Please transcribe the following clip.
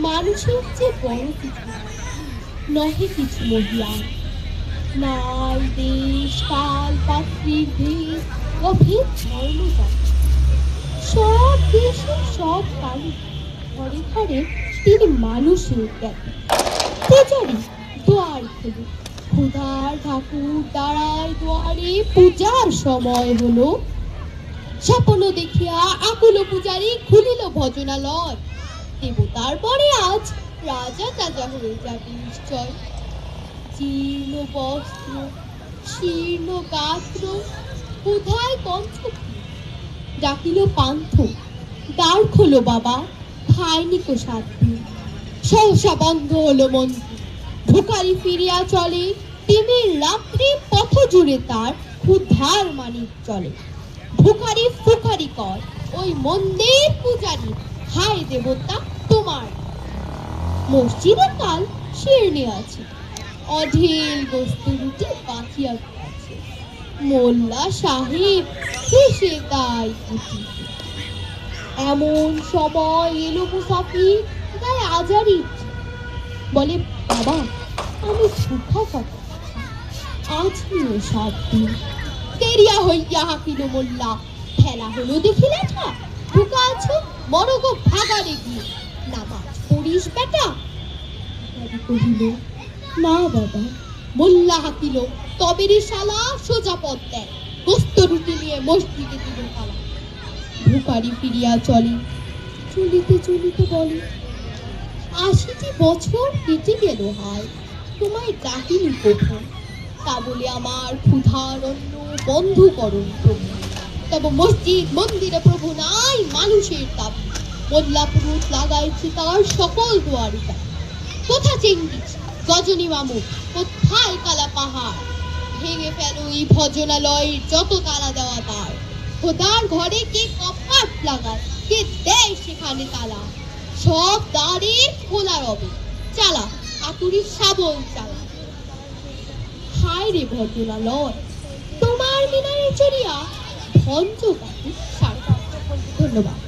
মানুষের যে বড় কিছু নহে কিছু মহিয়ান, নাই দেশ কাল পাত্রীর ভেদ অভেদ ধর্ম জাতি, সব দেশে সব কালে ঘরে ঘরে তিনি মানুষের জ্ঞাতি। পূজারি দুয়ার খোলো, ক্ষুধার ঠাকুর দাঁড়ায় দুয়ারে, পূজার সময় হলো। স্বপ্ন দেখিয়া আকুল পূজারি খুলিল ভজনালয়, দেবতার পরে আজ রাজা রাজা হয়ে যাবে নিশ্চয়। জীর্ণ বস্ত্র, শীর্ণ গাত্র, কোথায় কণ্ঠ ডাকিল পান্থ, দ্বার খোলো বাবা, খায়নি কো 7 দিন। সহসা বন্ধ হলো মন্দির, ভিখারি ফিরিয়া চলে, তিমির রাত্রি পথ জুড়ে তার ক্ষুধার মানিক চলে। ভিখারি ফুখারি কর ওই মন্দির পূজারি, হায় দেবতা তোমার। মসজিদে কাল শিরনি আছে, অঢেল গোস্ত রুটি বাকিয়া আছে, মোল্লা সাহেব হেসে তাই গুটি। এমন সময় এলো মুসাফির, গায়ে আজারি, বলে বাবা আমি সুখা কথা আজ নিয়ে 7 দিন। তেরিয়া হইয়া হাকিল মোল্লা, খেলা হলো দেখি লেঠা, ঢুকা আছো মরগ ভাগারে গিয়ে, নামাজ পড়িস বেটা। কহিল না বাবা। মোল্লা হাকিল তবে রে শালা, সোজা পথ দেয়, গোস্ত রুটি নিয়ে মসজিদে দিল তালা। ভিখারি ফিরিয়া চলে, চলিতে চলিতে বলে 80টি বছর কেটে গেল হায়, তোমায় ডাকিনি প্রভু, তা বলে আমার ক্ষুধার অন্ন বন্ধ করুন প্রভু। তবে মসজিদ মন্দিরে প্রভু নাই, মানুষের দাবি। মোল্লা পুরুষ লাগাইছে তার সকল দুয়ারিটা, কোথা চেঙ্গিস গজনী মামু, কোথায় কালা পাহাড়, ভেঙে ফেলো এই ভজনালয়ের যত তালা দেওয়া তার। খোদার ঘরে কে কপাট লাগায়, কে দেয় সেখানে তালা, সব দ্বারের খোলা রবে, চালা হাতুড়ির শাবল চালা। হায় রে ভজনালয়, তোমার মিনারে চড়িয়া ভঞ্জ কাটু সারা। ধন্যবাদ।